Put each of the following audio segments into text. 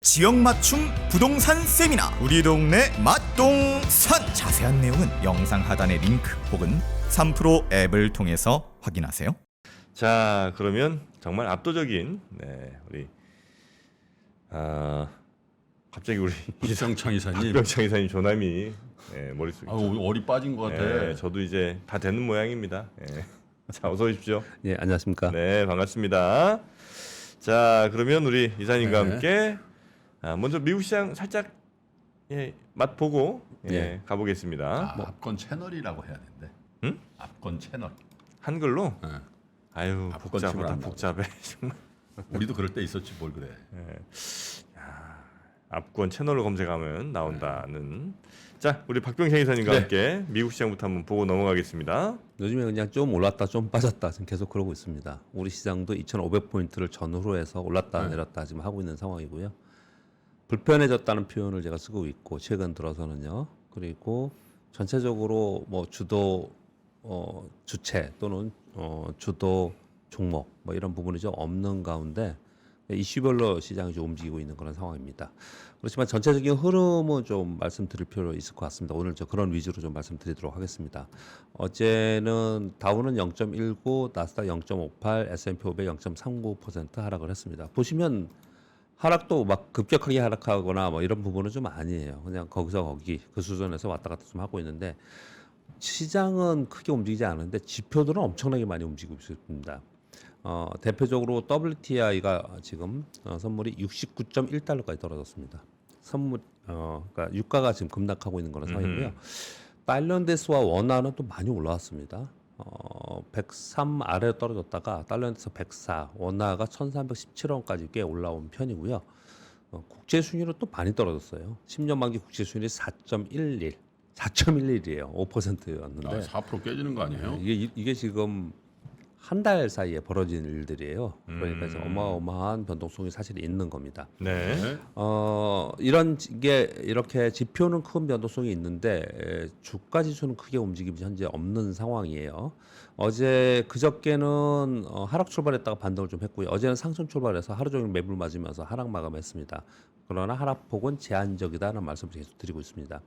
지역 맞춤 부동산 세미나 우리 동네 맛동산 자세한 내용은 영상 하단의 링크 혹은 3프로 앱을 통해서 확인하세요. 자, 그러면 정말 압도적인 우리 갑자기 우리 이성창 이사님. 박병창 이사님 조남이 머릿속에 어리 빠진 것 같아. 저도 이제 다 되는 모양입니다. 자, 어서 오십시오. 예, 안녕하십니까. 네, 반갑습니다. 자, 그러면 우리 이사님과 네. 함께 먼저 미국 시장 살짝 맛보고 예. 가보겠습니다. 압권 채널이라고 해야 되는데. 응? 압권 채널. 한글로? 네. 아유, 압권 채널 복잡하다, 한다고. 복잡해. 정말. 우리도 그럴 때 있었지 뭘 그래. 압권 채널로 검색하면 나온다는. 자, 우리 박병창 이사님과 네. 함께 미국 시장부터 한번 보고 넘어가겠습니다. 요즘에 그냥 좀 올랐다 좀 빠졌다 지금 계속 그러고 있습니다. 우리 시장도 2,500포인트를 전후로 해서 올랐다 내렸다 지금 하고 있는 상황이고요. 불편해졌다는 표현을 제가 쓰고 있고 최근 들어서는요. 그리고 전체적으로 뭐 주도 주체 또는 주도 종목 뭐 이런 부분이 좀 없는 가운데 이슈별로 시장이 좀 움직이고 있는 그런 상황입니다. 그렇지만 전체적인 흐름은 좀 말씀드릴 필요 있을 것 같습니다. 오늘 저 그런 위주로 좀 말씀드리도록 하겠습니다. 어제는 다우는 0.19, 나스닥 0.58, S&P 500 0.39% 하락을 했습니다. 보시면 하락도 막 급격하게 하락하거나 뭐 이런 부분은 좀 아니에요. 그냥 거기서 거기 그 수준에서 왔다 갔다 좀 하고 있는데 시장은 크게 움직이지 않는데 지표들은 엄청나게 많이 움직이고 있습니다. 대표적으로 WTI가 지금 선물이 69.1달러까지 떨어졌습니다. 그러니까 유가가 지금 급락하고 있는 그런 상황이고요. 달러인데스와 원화는 또 많이 올라왔습니다. 103 아래로 떨어졌다가 달러인데스 104, 원화가 1,317원까지 꽤 올라온 편이고요. 국제 순위는 또 많이 떨어졌어요. 10년 만기 국제 순위 4.11이에요. 5%였는데 4% 깨지는 거 아니에요? 이게 지금 한 달 사이에 벌어진 일들이에요. 그러니까 지금 어마어마한 변동성이 사실 있는 겁니다. 네. 이게 이렇게 지표는 큰 변동성이 있는데 주가 지수는 크게 움직임이 현재 없는 상황이에요. 어제 그저께는 하락 출발했다가 반등을 좀 했고요. 어제는 상승 출발해서 하루 종일 매물 맞으면서 하락 마감했습니다. 그러나 하락폭은 제한적이다는 말씀을 계속 드리고 있습니다.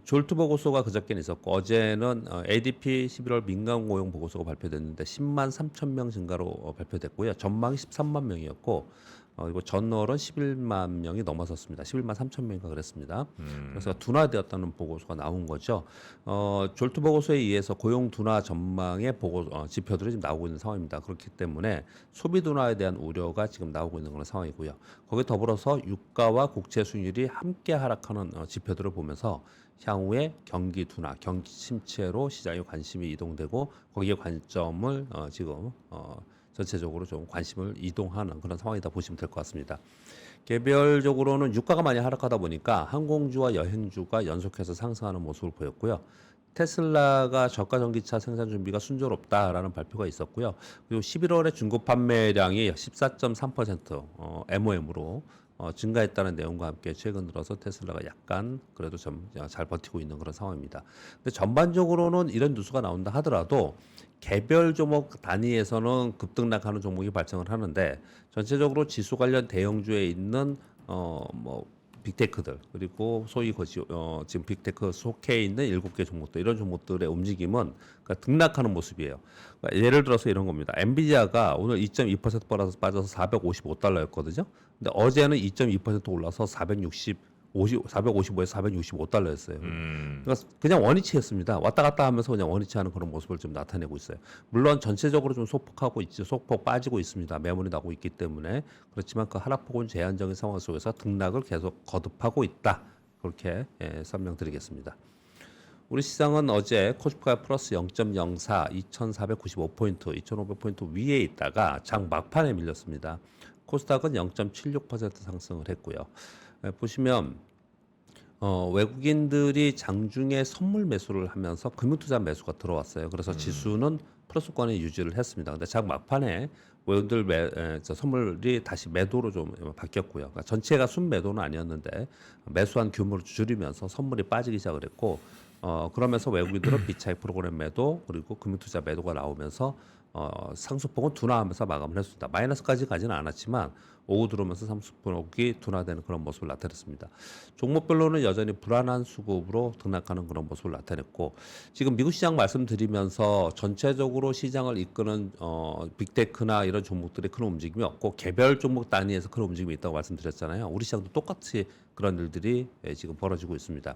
졸트 보고서가 그저께는 있었고 어제는 ADP 11월 민간 고용 보고서가 발표됐는데 10만 3천 명 증가로 발표됐고요. 전망이 13만 명이었고 그리고 전월은 11만 명이 넘어섰습니다. 11만 3천 명인가 그랬습니다. 그래서 둔화되었다는 보고서가 나온 거죠. 졸트 보고서에 의해서 고용 둔화 전망의 지표들이 지금 나오고 있는 상황입니다. 그렇기 때문에 소비 둔화에 대한 우려가 지금 나오고 있는 그런 상황이고요. 거기에 더불어서 유가와 국채 수익률이 함께 하락하는 지표들을 보면서 향후에 경기 둔화, 경기 침체로 시장의 관심이 이동되고 거기에 관점을 지금 전체적으로 좀 관심을 이동하는 그런 상황이다 보시면 될 것 같습니다. 개별적으로는 유가가 많이 하락하다 보니까 항공주와 여행주가 연속해서 상승하는 모습을 보였고요. 테슬라가 저가 전기차 생산 준비가 순조롭다라는 발표가 있었고요. 그리고 11월에 중고 판매량이 14.3% MOM으로 증가했다는 내용과 함께 최근 들어서 테슬라가 약간 그래도 좀 잘 버티고 있는 그런 상황입니다. 근데 전반적으로는 이런 뉴스가 나온다 하더라도 개별 종목 단위에서는 급등락하는 종목이 발생을 하는데 전체적으로 지수 관련 대형주에 있는 빅테크들 그리고 소위 지금 빅테크 속해 있는 7개 종목들 이런 종목들의 움직임은 그러니까 등락하는 모습이에요. 그러니까 예를 들어서 이런 겁니다. 엔비디아가 오늘 2.2% 빠져서 455달러였거든요. 근데 어제는 2.2% 올라서 455에서 465달러였어요. 그러니까 그냥 원위치했습니다. 왔다 갔다 하면서 그냥 원위치하는 그런 모습을 좀 나타내고 있어요. 물론 전체적으로 좀 소폭하고 있죠. 소폭 빠지고 있습니다. 매물이 나오고 있기 때문에 그렇지만 그 하락폭은 제한적인 상황 속에서 등락을 계속 거듭하고 있다. 그렇게 설명드리겠습니다. 우리 시장은 어제 코스피가 플러스 0.04, 2,495포인트, 2,500포인트 위에 있다가 장 막판에 밀렸습니다. 코스닥은 0.76% 상승을 했고요. 보시면 외국인들이 장중에 선물 매수를 하면서 금융투자 매수가 들어왔어요. 그래서 지수는 플러스권에 유지를 했습니다. 근데 장 막판에 외국인들 선물이 다시 매도로 좀 바뀌었고요. 그러니까 전체가 순매도는 아니었는데 매수한 규모를 줄이면서 선물이 빠지기 시작을 했고 그러면서 외국인들은 비차익 프로그램 매도 그리고 금융투자 매도가 나오면서 상승폭은 둔화하면서 마감을 했습니다. 마이너스까지 가지는 않았지만 오후 들어오면서 상승폭이 둔화되는 그런 모습을 나타냈습니다. 종목별로는 여전히 불안한 수급으로 등락하는 그런 모습을 나타냈고 지금 미국 시장 말씀드리면서 전체적으로 시장을 이끄는 빅테크나 이런 종목들이 큰 움직임이 없고 개별 종목 단위에서 큰 움직임이 있다고 말씀드렸잖아요. 우리 시장도 똑같이 그런 일들이 지금 벌어지고 있습니다.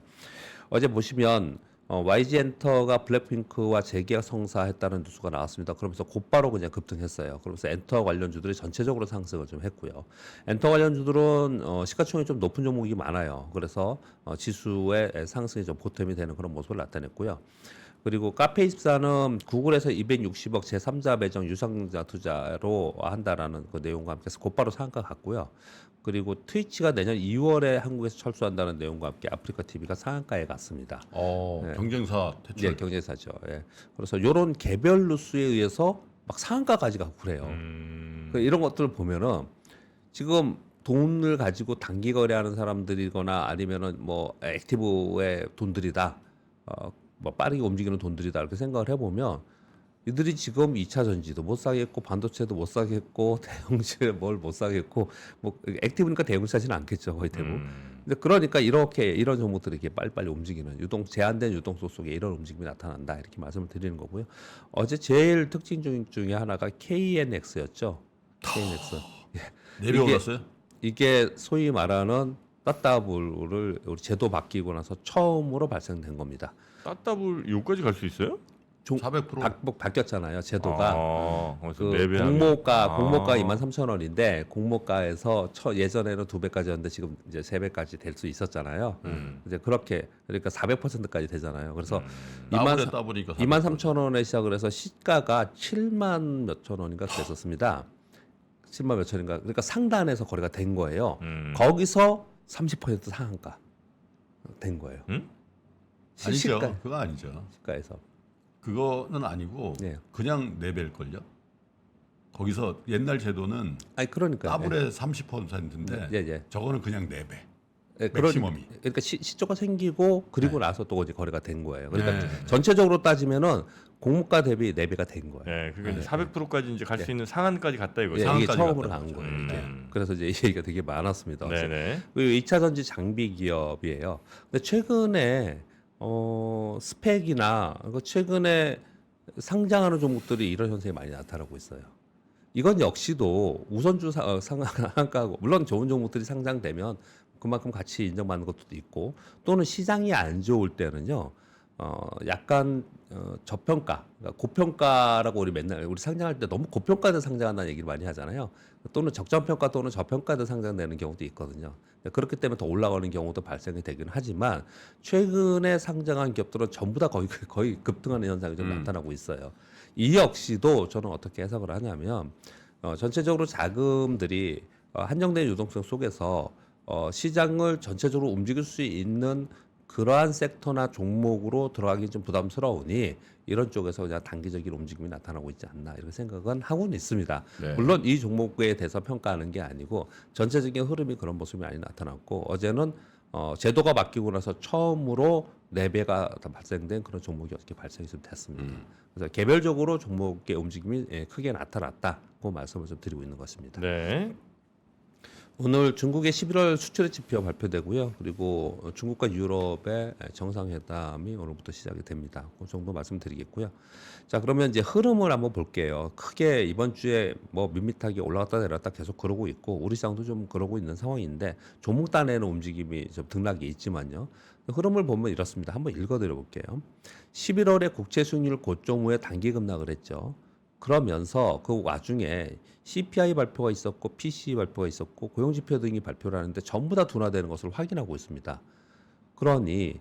어제 보시면 YG엔터가 블랙핑크와 재계약 성사했다는 뉴스가 나왔습니다. 그러면서 곧바로 그냥 급등했어요. 그러면서 엔터 관련주들이 전체적으로 상승을 좀 했고요. 엔터 관련주들은 시가총액이 좀 높은 종목이 많아요. 그래서 지수의 상승이 좀 보탬이 되는 그런 모습을 나타냈고요. 그리고 카페24는 구글에서 260억 제3자 매정 유상자 투자로 한다라는 그 내용과 함께 곧바로 상한가 갔고요. 그리고 트위치가 내년 2월에 한국에서 철수한다는 내용과 함께 아프리카 TV가 상한가에 갔습니다. 네. 경쟁사 퇴출. 예, 경제사죠. 예. 그래서 이런 개별 뉴스에 의해서 막 상한가까지 가고 그래요. 이런 것들을 보면은 지금 돈을 가지고 단기 거래하는 사람들이거나 아니면은 뭐 액티브의 돈들이다, 뭐 빠르게 움직이는 돈들이다 이렇게 생각을 해보면 이들이 지금 2차 전지도 못 사겠고 반도체도 못 사겠고 대형주에 뭘 못 사겠고 뭐 액티브니까 대형주 사지는 않겠죠 거의 대부분. 근데 그러니까 이렇게 이런 종목들이 이렇게 빨리빨리 움직이는 제한된 유동성 속에 이런 움직임이 나타난다 이렇게 말씀을 드리는 거고요. 어제 제일 특징 중에 하나가 KNX였죠. KNX. 내려 올랐어요? 이게 소위 말하는 따따블을 우리 제도 바뀌고 나서 처음으로 발생된 겁니다. 따따블 여기까지 갈 수 있어요? 400%? 바뀌었잖아요. 제도가. 그래서 그 네 배 하면. 공모가 23,000원인데 공모가에서 예전에는 2배까지였는데 지금 이제 3배까지 될 수 있었잖아요. 이제 그러니까 400%까지 되잖아요. 그래서 따보니까 23,000원에 시작을 해서 시가가 7만 몇천 원인가 그랬었습니다. 7만 몇천인가. 그러니까 상단에서 거래가 된 거예요. 거기서 30% 상한가 된 거예요. 아니죠. 그거 아니죠. 시가에서. 그거는 아니고 네. 그냥 내배일걸요. 거기서 옛날 제도는 아니 그러니까 더블에 30%인데 예. 저거는 그냥 4배. 예, 맥시멈이. 그러니까 시초가 생기고 그리고 나서 또 이제 거래가 된 거예요. 그러니까 네. 전체적으로 따지면은 공모가 대비 4배가 된 거예요. 네, 그러니까 이제 400%까지 이제 갈 수 있는 상한까지 갔다 이거죠. 예, 이게 상한가지 처음으로 갔다 간 거죠. 거예요. 이게. 그래서 이제 이 얘기가 되게 많았습니다. 네네. 그리고 2차 전지 장비 기업이에요. 근데 최근에 스펙이나 최근에 상장하는 종목들이 이런 현상이 많이 나타나고 있어요. 이건 역시도 우선주 상한가고 물론 좋은 종목들이 상장되면 그만큼 같이 인정받는 것도 있고 또는 시장이 안 좋을 때는요. 약간 저평가, 그러니까 고평가라고 우리 상장할 때 너무 고평가돼 상장한다는 얘기를 많이 하잖아요. 또는 적정평가 또는 저평가돼 상장되는 경우도 있거든요. 그렇기 때문에 더 올라가는 경우도 발생이 되긴 하지만 최근에 상장한 기업들은 전부 다 거의 급등하는 현상이 좀 나타나고 있어요. 이 역시도 저는 어떻게 해석을 하냐면 전체적으로 자금들이 한정된 유동성 속에서 시장을 전체적으로 움직일 수 있는 그러한 섹터나 종목으로 들어가기 좀 부담스러우니 이런 쪽에서 그냥 단기적인 움직임이 나타나고 있지 않나 이렇게 생각은 하고는 있습니다. 네. 물론 이 종목에 대해서 평가하는 게 아니고 전체적인 흐름이 그런 모습이 많이 나타났고 어제는 제도가 바뀌고 나서 처음으로 4배가 발생된 그런 종목이 어떻게 발생이 좀 됐습니다. 그래서 개별적으로 종목의 움직임이 크게 나타났다고 말씀을 좀 드리고 있는 것입니다. 네. 오늘 중국의 11월 수출의 지표 발표되고요. 그리고 중국과 유럽의 정상회담이 오늘부터 시작이 됩니다. 그 정도 말씀드리겠고요. 자, 그러면 이제 흐름을 한번 볼게요. 크게 이번 주에 뭐 밋밋하게 올라갔다 내렸다 계속 그러고 있고 우리 시장도 좀 그러고 있는 상황인데 종목 단에는 움직임이 좀 등락이 있지만요. 흐름을 보면 이렇습니다. 한번 읽어드려 볼게요. 11월에 국채 수익률 고점 후에 단기 급락을 했죠. 그러면서 그 와중에 CPI 발표가 있었고 PCE 발표가 있었고 고용지표 등이 발표를 하는데 전부 다 둔화되는 것을 확인하고 있습니다. 그러니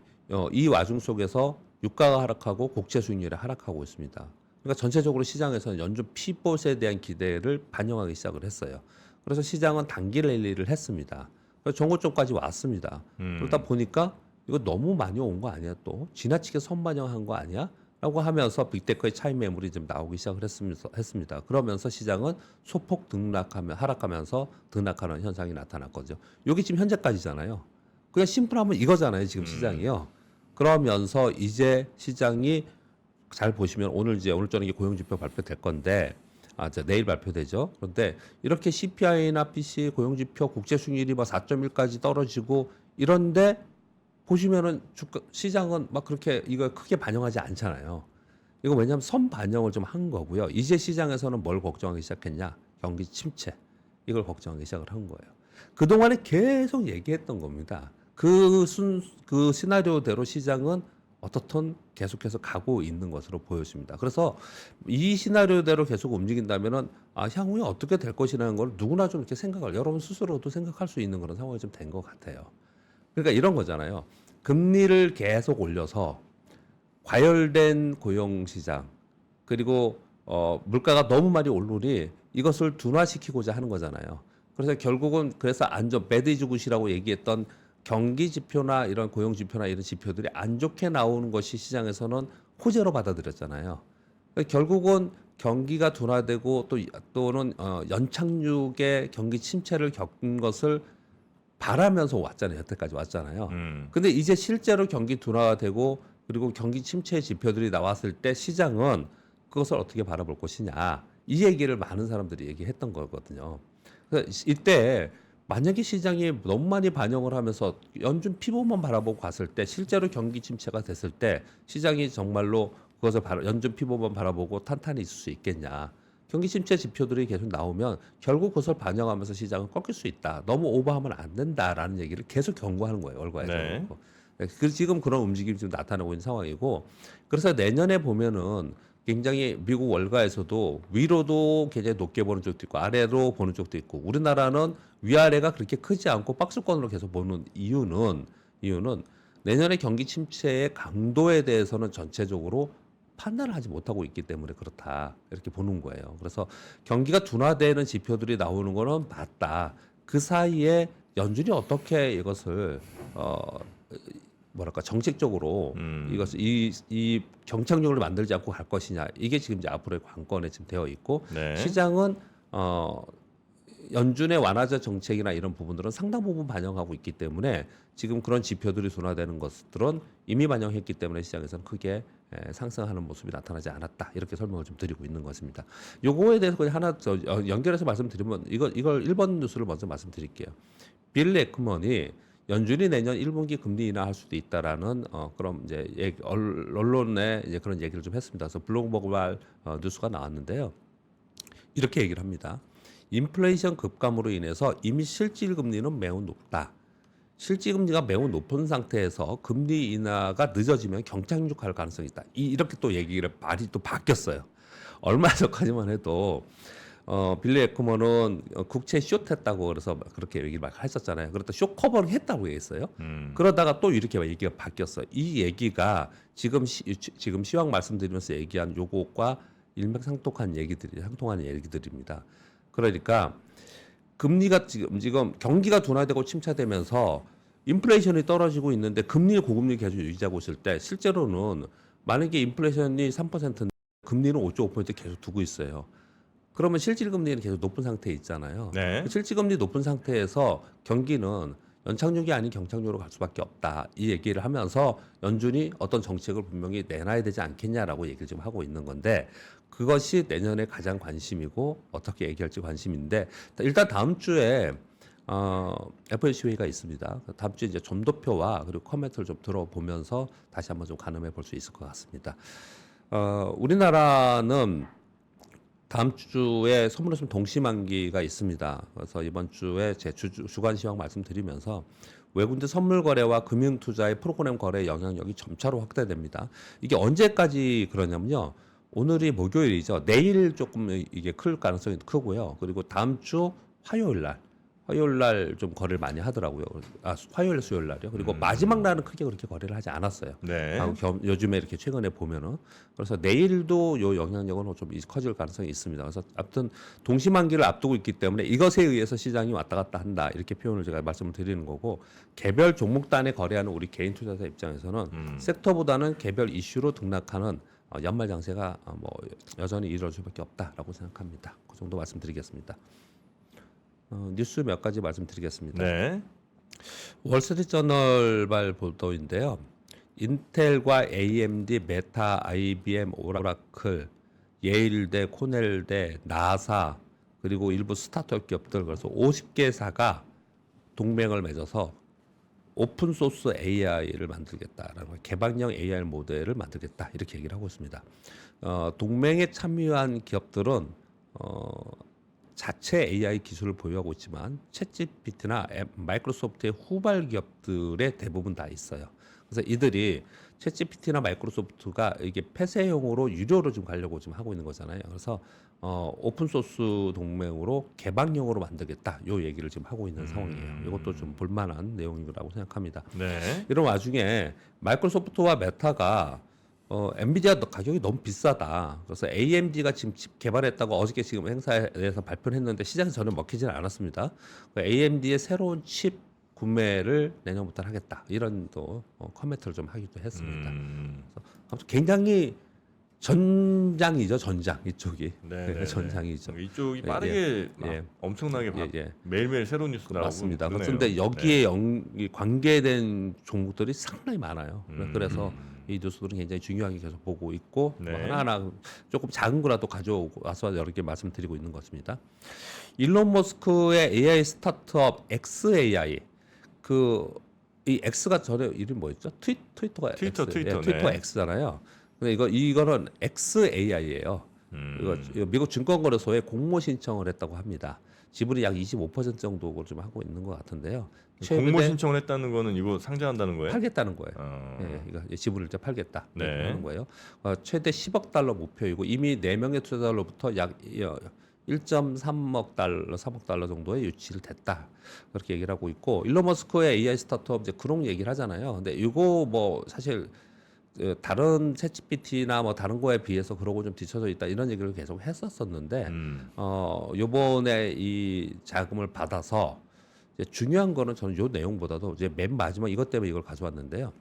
이 와중 속에서 유가가 하락하고 국채 수익률이 하락하고 있습니다. 그러니까 전체적으로 시장에서는 연준 피봇에 대한 기대를 반영하기 시작을 했어요. 그래서 시장은 단기 랠리를 했습니다. 그래서 정고점까지 왔습니다. 그러다 보니까 이거 너무 많이 온 거 아니야 또? 지나치게 선반영한 거 아니야? 라고 하면서 빅테크의 차익 매물이 좀 나오기 시작을 했습니다. 그러면서 시장은 소폭 하락하면서 등락하는 현상이 나타났거든요. 여기 지금 현재까지잖아요. 그냥 심플하면 이거잖아요. 지금 시장이요. 그러면서 이제 시장이 잘 보시면 오늘 저녁에 고용지표 발표될 건데 내일 발표되죠. 그런데 이렇게 CPI나 PC 고용지표 국제수익률이 뭐 4.1까지 떨어지고 이런데 보시면은 주가 시장은 막 그렇게 이거 크게 반영하지 않잖아요. 이거 왜냐하면 선반영을 좀 한 거고요. 이제 시장에서는 뭘 걱정하기 시작했냐? 경기 침체. 이걸 걱정하기 시작을 한 거예요. 그동안에 계속 얘기했던 겁니다. 그 시나리오대로 시장은 어떻든 계속해서 가고 있는 것으로 보여집니다. 그래서 이 시나리오대로 계속 움직인다면은 향후에 어떻게 될 것이라는 걸 누구나 좀 이렇게 여러분 스스로도 생각할 수 있는 그런 상황이 좀 된 것 같아요. 그러니까 이런 거잖아요. 금리를 계속 올려서 과열된 고용시장 그리고 물가가 너무 많이 오르니 이것을 둔화시키고자 하는 거잖아요. 그래서 결국은 배드이즈 굿이라고 얘기했던 경기 지표나 이런 고용 지표나 이런 지표들이 안 좋게 나오는 것이 시장에서는 호재로 받아들였잖아요. 그러니까 결국은 경기가 둔화되고 또는 연착륙의 경기 침체를 겪은 것을 바라면서 왔잖아요. 여태까지 왔잖아요. 근데 이제 실제로 경기 둔화되고 그리고 경기 침체 지표들이 나왔을 때 시장은 그것을 어떻게 바라볼 것이냐. 이 얘기를 많은 사람들이 얘기했던 거거든요. 그래서 이때 만약에 시장이 너무 많이 반영을 하면서 연준 피보만 바라보고 갔을 때 실제로 경기 침체가 됐을 때 시장이 정말로 그것을 연준 피보만 바라보고 탄탄히 있을 수 있겠냐. 경기 침체 지표들이 계속 나오면 결국 그것을 반영하면서 시장은 꺾일 수 있다. 너무 오버하면 안 된다라는 얘기를 계속 경고하는 거예요. 월가에서. 네. 지금 그런 움직임이 지금 나타나고 있는 상황이고 그래서 내년에 보면은 굉장히 미국 월가에서도 위로도 굉장히 높게 보는 쪽도 있고 아래로 보는 쪽도 있고 우리나라는 위아래가 그렇게 크지 않고 박스권으로 계속 보는 이유는 내년에 경기 침체의 강도에 대해서는 전체적으로 판단을 하지 못하고 있기 때문에 그렇다 이렇게 보는 거예요. 그래서 경기가 둔화되는 지표들이 나오는 거는 맞다. 그 사이에 연준이 어떻게 이것을 정책적으로 이것을 이 경착륙을 만들지 않고 갈 것이냐 이게 지금 이제 앞으로의 관건에 지금 되어 있고 네. 시장은 연준의 완화적 정책이나 이런 부분들은 상당 부분 반영하고 있기 때문에 지금 그런 지표들이 둔화되는 것들은 이미 반영했기 때문에 시장에서는 크게 상승하는 모습이 나타나지 않았다 이렇게 설명을 좀 드리고 있는 것입니다. 요거에 대해서 그냥 하나 연결해서 말씀드리면 이걸 1번 뉴스를 먼저 말씀드릴게요. 빌 에크먼이 연준이 내년 1분기 금리 인하할 수도 있다라는 그럼 이제 언론에 이제 그런 얘기를 좀 했습니다. 그래서 블룸버그발 뉴스가 나왔는데요. 이렇게 얘기를 합니다. 인플레이션 급감으로 인해서 이미 실질 금리는 매우 높다. 실질 금리가 매우 높은 상태에서 금리 인하가 늦어지면 경착륙할 가능성이 있다. 이렇게 또 말이 또 바뀌었어요. 얼마 전까지만 해도 빌리 에크먼은 국채 숏했다고 그래서 그렇게 얘기를 막 했었잖아요. 그러다 숏 커버를 했다고 얘기했어요. 그러다가 또 이렇게 얘기가 바뀌었어요. 이 얘기가 지금 시황 말씀드리면서 얘기한 요것과 일맥상통한 얘기들입니다. 그러니까 금리가 지금 경기가 둔화되고 침체되면서 인플레이션이 떨어지고 있는데 고금리 계속 유지하고 있을 때 실제로는 만약에 인플레이션이 3%인데 금리는 5.5% 계속 두고 있어요. 그러면 실질금리는 계속 높은 상태에 있잖아요. 네. 실질금리 높은 상태에서 경기는 연착륙이 아닌 경착륙으로 갈 수밖에 없다. 이 얘기를 하면서 연준이 어떤 정책을 분명히 내놔야 되지 않겠냐라고 얘기를 지금 하고 있는 건데 그것이 내년에 가장 관심이고 어떻게 얘기할지 관심인데 일단 다음 주에 FOMC 회의가 있습니다. 다음 주에 이제 점도표와 그리고 코멘트를 좀 들어보면서 다시 한번 좀 가늠해 볼 수 있을 것 같습니다. 우리나라는 다음 주에 선물했으면 동시만기가 있습니다. 그래서 이번 주에 제 주간 시황 말씀드리면서 외국인 선물 거래와 금융 투자의 프로그램 거래 영향력이 점차로 확대됩니다. 이게 언제까지 그러냐면요. 오늘이 목요일이죠. 내일 조금 이게 클 가능성이 크고요. 그리고 다음 주 화요일 날 좀 거래를 많이 하더라고요. 화요일, 수요일 날이요. 그리고 마지막 날은 크게 그렇게 거래를 하지 않았어요. 네. 요즘에 이렇게 최근에 보면은 그래서 내일도 요 영향력은 좀 커질 가능성이 있습니다. 그래서 아무튼 동시만기를 앞두고 있기 때문에 이것에 의해서 시장이 왔다 갔다 한다 이렇게 표현을 제가 말씀을 드리는 거고 개별 종목단에 거래하는 우리 개인 투자자 입장에서는 섹터보다는 개별 이슈로 등락하는 연말 장세가 여전히 이루어질 수밖에 없다라고 생각합니다. 그 정도 말씀드리겠습니다. 뉴스 몇 가지 말씀드리겠습니다. 네. 월스트리트저널발 보도인데요. 인텔과 AMD, 메타, IBM, 오라클, 예일대, 코넬대, 나사 그리고 일부 스타트업 기업들 그래서 50개사가 동맹을 맺어서 오픈 소스 AI를 만들겠다라는 거예요. 개방형 AI 모델을 만들겠다 이렇게 얘기를 하고 있습니다. 동맹에 참여한 기업들은 자체 AI 기술을 보유하고 있지만 챗GPT나 마이크로소프트의 후발 기업들의 대부분 다 있어요. 그래서 이들이 챗GPT나 마이크로소프트가 이게 폐쇄형으로 유료로 좀 가려고 좀 하고 있는 거잖아요. 그래서 오픈 소스 동맹으로 개방형으로 만들겠다. 요 얘기를 지금 하고 있는 상황이에요. 이것도 좀 볼만한 내용이라고 생각합니다. 네. 이런 와중에 마이크로소프트와 메타가 엔비디아 가격이 너무 비싸다. 그래서 AMD가 지금 칩 개발했다고 어저께 지금 행사에서 발표를 했는데 시장에서 전혀 먹히지는 않았습니다. AMD의 새로운 칩 구매를 내년부터 하겠다. 이런 또 코멘트를 좀 하기도 했습니다. 그래서 굉장히 전장이죠, 전장 이쪽이. 네. 전장이죠. 이쪽이 빠르게 막 예. 엄청나게 매일매일 새로운 뉴스 나오고 맞습니다. 그러네요. 그런데 여기에 이 관계된 종목들이 상당히 많아요. 그래서 이 뉴스들은 굉장히 중요하게 계속 보고 있고 네. 뭐 하나하나 조금 작은 거라도 가져오고 와서 여러 개 말씀드리고 있는 것입니다. 일론 머스크의 AI 스타트업 XAI 이 X가 전에 이름 뭐였죠? 트위터가 트위터, X, 트위터, 트위터 네. X잖아요. 근데 이거는 XAI예요. 이거 미국 증권거래소에 공모 신청을 했다고 합니다. 지분이 약 25% 정도 좀 하고 있는 것 같은데요. 공모 신청을 했다는 거는 이거 상장한다는 거예요? 팔겠다는 거예요. 예, 이거 지분을 이제 팔겠다 네. 이렇게 하는 거예요. 최대 10억 달러 목표이고 이미 4명의 투자자로부터 약 1.3억 달러, 3억 달러 정도에 유치를 됐다. 그렇게 얘기를 하고 있고 일론 머스크의 AI 스타트업 이제 그런 얘기를 하잖아요. 근데 이거 뭐 사실 다른 챗GPT나 뭐 다른 거에 비해서 그러고 좀 뒤쳐져 있다 이런 얘기를 계속 했었었는데 요번에 이 자금을 받아서 이제 중요한 거는 저는 요 내용보다도 이제 맨 마지막 이것 때문에 이걸 가져왔는데요.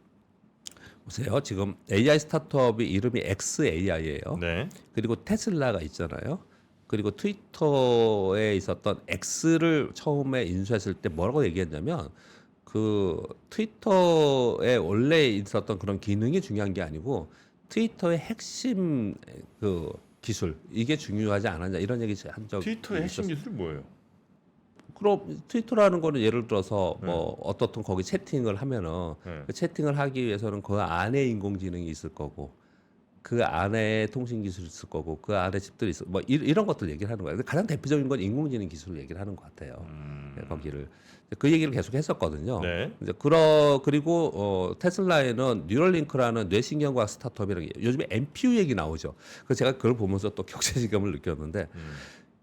보세요. 지금 AI 스타트업이 이름이 XAI예요. 네. 그리고 테슬라가 있잖아요. 그리고 트위터에 있었던 X를 처음에 인수했을 때 뭐라고 얘기했냐면 그 트위터에 원래 있었던 그런 기능이 중요한 게 아니고 트위터의 핵심 그 기술 이게 중요하지 않았냐 이런 얘기 한 적이 트위터의 핵심 기술이 뭐예요? 그럼 트위터라는 거는 예를 들어서 뭐 어떻든 거기 채팅을 하면은 네. 그 채팅을 하기 위해서는 그 안에 인공지능이 있을 거고 그 안에 통신 기술이 있을 거고 그 안에 칩들이 있을 뭐 이런 것들 얘기를 하는 거예요. 가장 대표적인 건 인공지능 기술을 얘기를 하는 것 같아요. 거기를 그 얘기를 계속 했었거든요. 네. 이제 그리고 테슬라에는 뉴럴링크라는 뇌신경과학 스타트업이라는 게 요즘에 NPU 얘기 나오죠. 그래서 제가 그걸 보면서 또 격세지감을 느꼈는데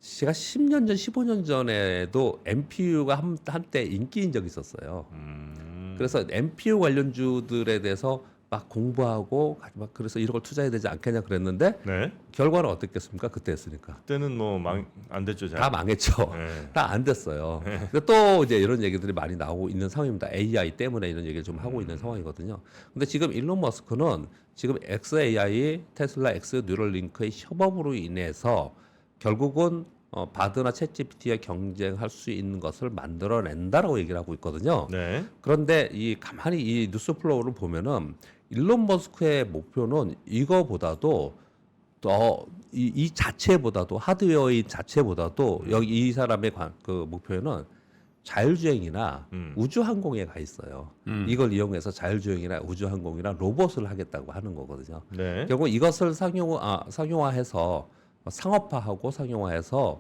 제가 10년 전, 15년 전에도 NPU가 한때 인기인 적이 있었어요. 그래서 NPU 관련주들에 대해서 막 공부하고 막 그래서 이런 걸 투자해야 되지 않겠냐 그랬는데 네. 결과는 어땠겠습니까? 그때 했으니까. 그때는 뭐 안 됐죠, 잘. 다 망했죠. 네. 다 안 됐어요. 근데 또 이제 이런 얘기들이 많이 나오고 있는 상황입니다. AI 때문에 이런 얘기를 좀 하고 있는 상황이거든요. 근데 지금 일론 머스크는 지금 XAI, 테슬라 X 뉴럴링크의 협업으로 인해서 결국은 바드나 챗GPT와 경쟁할 수 있는 것을 만들어낸다라고 얘기를 하고 있거든요. 네. 그런데 가만히 이 뉴스 플로우를 보면은 일론 머스크의 목표는 이거보다도 이 자체보다도 하드웨어의 자체보다도 여기 이 사람의 그 목표는 자율주행이나 우주항공에 가 있어요. 이걸 이용해서 자율주행이나 우주항공이나 로봇을 하겠다고 하는 거거든요. 네. 결국 이것을 상용화해서 상업화하고 상용화해서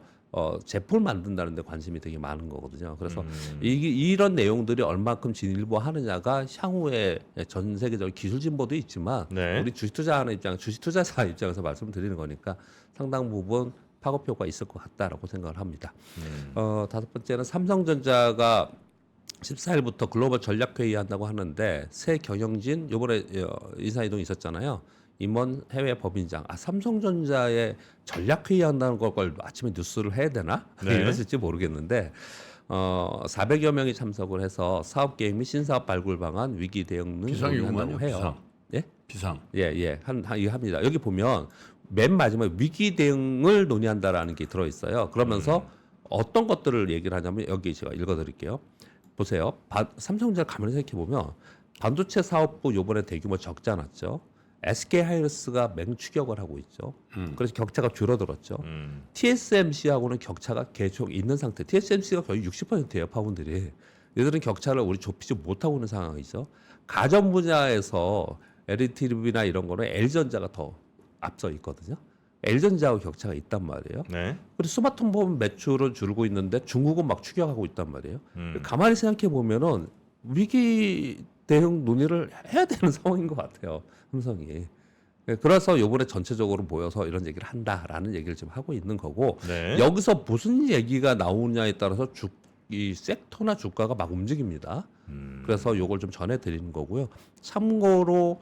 제품을 만든다는 데 관심이 되게 많은 거거든요. 그래서 이런 내용들이 얼마큼 진일보하느냐가 향후에 전 세계적인 기술 진보도 있지만 네. 우리 주식투자자 입장에서 말씀드리는 거니까 상당 부분 파급효과가 있을 것 같다라고 생각을 합니다. 다섯 번째는 삼성전자가 14일부터 글로벌 전략회의 한다고 하는데 새 경영진 이번에 인사이동 있었잖아요. 임원 해외 법인장. 삼성전자에 전략회의 한다는 걸 아침에 뉴스를 해야 되나? 네. 이랬을지 모르겠는데 400여 명이 참석을 해서 사업 계획 및 신사업 발굴 방안 위기 대응 등 논의한다고 비상이구만요. 해요. 예? 비상. 예. 이거 합니다. 여기 보면 맨 마지막에 위기 대응을 논의한다라는 게 들어 있어요. 그러면서 어떤 것들을 얘기를 하냐면 여기 제가 읽어 드릴게요. 보세요. 삼성전자 가만히 생각해 보면 반도체 사업부 요번에 대규모 적자 났죠. SK 하이닉스가 맹추격을 하고 있죠. 그래서 격차가 줄어들었죠. TSMC하고는 격차가 계속 있는 상태. TSMC가 거의 60%예요, 파운드리. 얘들은 격차를 우리 좁히지 못하고 있는 상황이죠. 가전 분야에서 LED나 이런 거는 L전자가 더 앞서 있거든요. L전자하고 격차가 있단 말이에요. 네. 그리고 스마트폰 매출은 줄고 있는데 중국은 막 추격하고 있단 말이에요. 가만히 생각해 보면은 위기 대응 논의를 해야 되는 상황인 것 같아요. 삼성이. 그래서 요번에 전체적으로 모여서 이런 얘기를 한다라는 얘기를 지금 하고 있는 거고 네. 여기서 무슨 얘기가 나오느냐에 따라서 이 섹터나 주가가 막 움직입니다. 그래서 요걸 좀 전해드리는 거고요. 참고로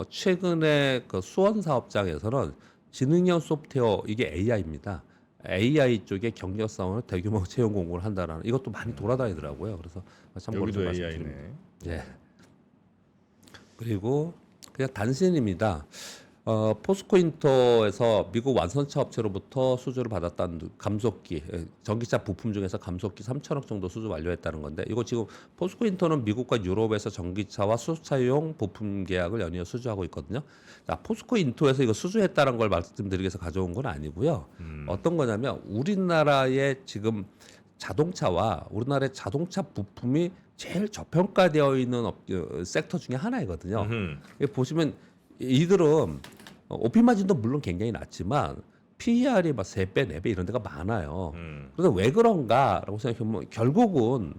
최근에 그 수원 사업장에서는 지능형 소프트웨어 이게 AI입니다. AI 쪽에 경력 싸움을 대규모 채용 공고를 한다라는 이것도 많이 돌아다니더라고요. 그래서 참고로 여기도 좀 AI네. 말씀드립니다. 예. 그리고 그냥 단신입니다. 포스코인터에서 미국 완성차 업체로부터 수주를 받았다는 감속기, 전기차 부품 중에서 감속기 3천억 정도 수주 완료했다는 건데 이거 지금 포스코인터는 미국과 유럽에서 전기차와 수소차용 부품 계약을 연이어 수주하고 있거든요. 자, 포스코인터에서 이거 수주했다는 걸 말씀드리기 위해서 가져온 건 아니고요. 어떤 거냐면 우리나라의 지금 자동차와 우리나라의 자동차 부품이 제일 저평가되어 있는 섹터 중에 하나이거든요. 여기 보시면 이들은 오피 마진도 물론 굉장히 낮지만 PER이 막 3배, 4배 이런 데가 많아요. 그래서 왜 그런가라고 생각해보면 결국은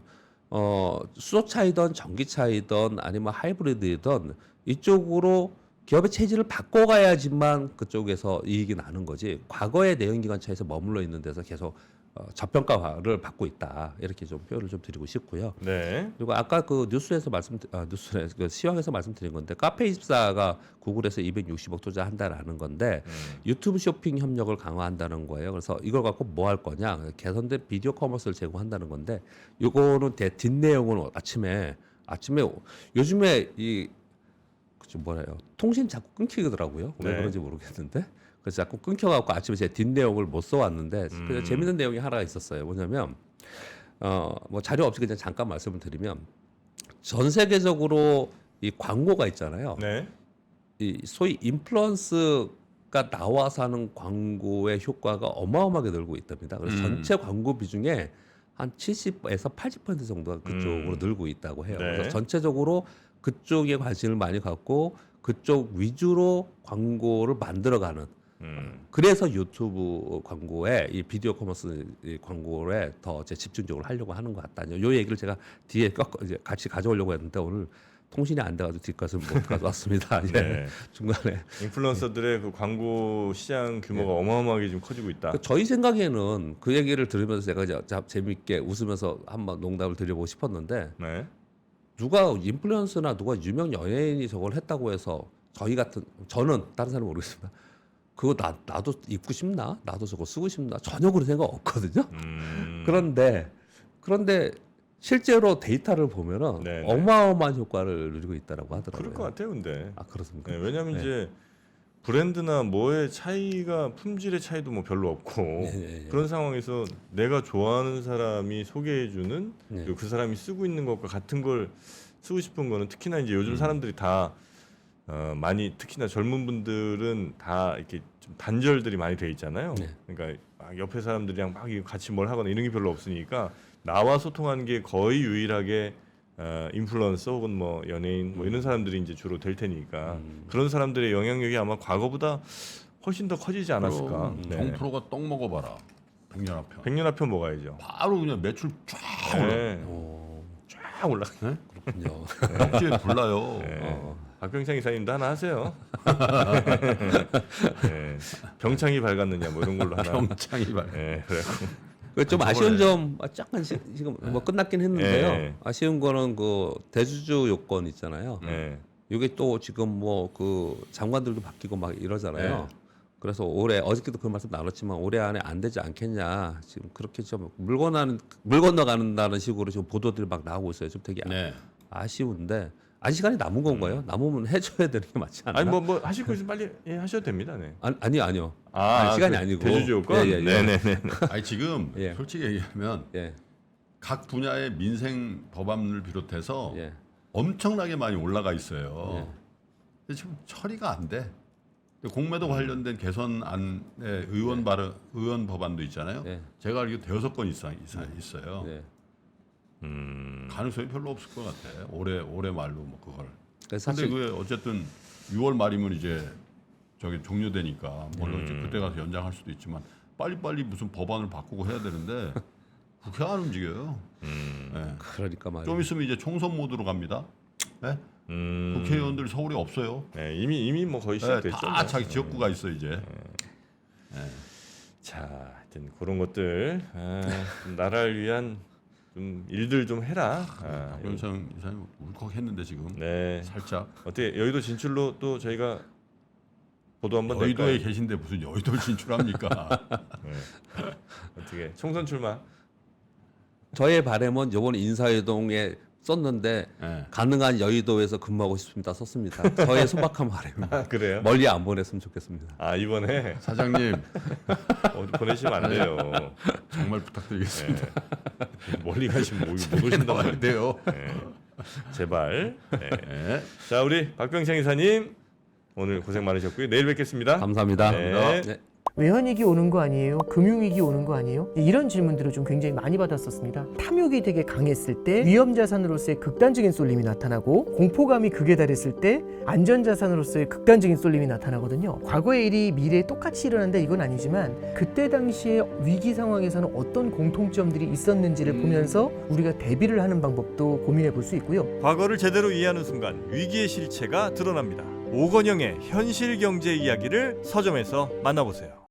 수소차이든 전기차이든 아니면 하이브리드이든 이쪽으로 기업의 체질을 바꿔가야지만 그쪽에서 이익이 나는 거지. 과거의 내연기관차에서 머물러 있는 데서 계속 저평가를 받고 있다. 이렇게 좀 표현을 좀 드리고 싶고요. 네. 그리고 아까 그 뉴스에 그 시황에서 말씀드린 건데 카페24가 구글에서 260억 투자한다라는 건데 유튜브 쇼핑 협력을 강화한다는 거예요. 그래서 이걸 갖고 뭐 할 거냐? 개선된 비디오 커머스를 제공한다는 건데 이거는 뒷내용은 아침에 요즘에 좀 뭐래요? 통신 자꾸 끊기더라고요. 왜 네. 그런지 모르겠는데. 그래서 자꾸 끊겨갖고 아침에 제 뒷내용을 못 써왔는데 그래서 재밌는 내용이 하나가 있었어요. 뭐냐면 뭐 자료 없이 그냥 잠깐 말씀을 드리면 전 세계적으로 이 광고가 있잖아요. 네. 이 소위 인플루언스가 나와서 하는 광고의 효과가 어마어마하게 늘고 있답니다. 그래서 전체 광고 비중에 한 70에서 80% 정도가 그쪽으로 늘고 있다고 해요. 네. 그래서 전체적으로 그쪽에 관심을 많이 갖고 그쪽 위주로 광고를 만들어가는. 그래서 유튜브 광고에 이 비디오 커머스 광고에 더 집중적으로 하려고 하는 것 같다요. 요 얘기를 제가 뒤에 이제 같이 가져오려고 했는데 오늘 통신이 안 돼가지고 뒷것을 못 가져왔습니다. 예. 네. 중간에 인플루언서들의 그 광고 시장 규모가 어마어마하게 지금 커지고 있다. 저희 생각에는 그 얘기를 들으면서 제가 이제 재밌게 웃으면서 한번 농담을 드려보고 싶었는데 네. 누가 인플루언서나 누가 유명 연예인이 저걸 했다고 해서 저는 다른 사람은 모르겠습니다. 그거 나도 입고 싶나? 나도 저거 쓰고 싶나? 전혀 그런 생각 없거든요. 그런데 실제로 데이터를 보면은 네네. 어마어마한 효과를 누리고 있다라고 하더라고요. 그럴 것 같아요, 근데. 아 그렇습니까? 네, 왜냐하면 네. 이제 브랜드나 뭐의 차이가 품질의 차이도 뭐 별로 없고 네. 그런 상황에서 내가 좋아하는 사람이 소개해주는 네. 그리고 그 사람이 쓰고 있는 것과 같은 걸 쓰고 싶은 거는 특히나 이제 요즘 사람들이 다 많이 특히나 젊은 분들은 다 이렇게 좀 단절들이 많이 돼 있잖아요. 네. 그러니까 막 옆에 사람들이랑 막 같이 뭘 하거나 이런 게 별로 없으니까 나와 소통하는 게 거의 유일하게 인플루언서 혹은 뭐 연예인 뭐 이런 사람들이 이제 주로 될 테니까 그런 사람들의 영향력이 아마 과거보다 훨씬 더 커지지 않았을까. 네. 정프로가 떡 먹어봐라. 백년화편. 백년화편 먹어야죠. 바로 그냥 매출 쫙 올라. 네. 오, 쫙 올라. 그렇군요. 억지에 불나요. 네. 박병창 이사님도 하나 하세요. 네. 병창이 밝았느냐 뭐 이런 걸로 하나. 병창이 말. 네, 그래고 좀 아쉬운 점 약간 지금 뭐 끝났긴 했는데요. 네. 아쉬운 거는 그 대주주 요건 있잖아요. 네. 이게 또 지금 뭐 그 장관들도 바뀌고 막 이러잖아요. 네. 그래서 올해 어저께도 그 말씀 나눴지만 올해 안에 안 되지 않겠냐. 지금 그렇게 좀 물 건너간다는 식으로 지금 보도들이 막 나오고 있어요. 좀 되게 네. 아쉬운데 아직 시간이 남은 건가요? 남으면 해줘야 되는 게 맞지 않나? 아니 뭐 하실 거 있으면 빨리 하셔도 됩니다. 네. 아니요. 아, 시간이 그 아니고 대주주 요건. 예, 예, 예. 네네네. 아니 지금 예. 솔직히 얘기하면 예, 각 분야의 민생 법안을 비롯해서 예. 엄청나게 많이 올라가 있어요. 네. 근데 지금 처리가 안 돼. 공매도 관련된 개선안의 의원 법안도 있잖아요. 네. 제가 알기로 5건 이상 있어요. 네. 가능성이 별로 없을 것 같아. 올해 말로 뭐 그걸. 그래서 근데 사실 그게 어쨌든 6월 말이면 이제 저기 종료되니까 물론 이제 그때 가서 연장할 수도 있지만 빨리빨리 무슨 법안을 바꾸고 해야 되는데 국회가 안 움직여요. 네. 그러니까 말이에요. 좀 있으면 이제 총선 모드로 갑니다. 네? 국회의원들 서울에 없어요. 네, 이미 뭐 거의 네, 시작됐죠. 다 자기 지역구가 있어 이제. 자, 하여튼 그런 것들 좀 나라를 위한 좀 일들 좀 해라. 박병창 이사님 울컥했는데 지금 네. 살짝 어떻게 여의도 진출로 또 저희가 보도 한번 여의도에 낼까요? 계신데 무슨 여의도를 진출합니까? 어떻게 총선 출마? 저의 바람은 이번 인사이동에 썼는데 네. 가능한 여의도에서 근무하고 싶습니다 썼습니다. 저의 소박한 바람입니다. 아, 그래요? 멀리 안 보냈으면 좋겠습니다. 아, 이번에 사장님 어디 보내시면 안 돼요. 정말 부탁드리겠습니다. 멀리 가시면 못 오신단 나와야 말이에요. 돼요. 제발. 네. 네. 자, 우리 박병창 이사님 오늘 고생 많으셨고요. 내일 뵙겠습니다. 감사합니다. 네. 네. 외환위기 오는 거 아니에요? 금융위기 오는 거 아니에요? 이런 질문들을 좀 굉장히 많이 받았었습니다. 탐욕이 되게 강했을 때 위험자산으로서의 극단적인 쏠림이 나타나고 공포감이 극에 달했을 때 안전자산으로서의 극단적인 쏠림이 나타나거든요. 과거의 일이 미래에 똑같이 일어난다 이건 아니지만 그때 당시에 위기 상황에서는 어떤 공통점들이 있었는지를 보면서 우리가 대비를 하는 방법도 고민해 볼 수 있고요. 과거를 제대로 이해하는 순간 위기의 실체가 드러납니다. 오건영의 현실 경제 이야기를 서점에서 만나보세요.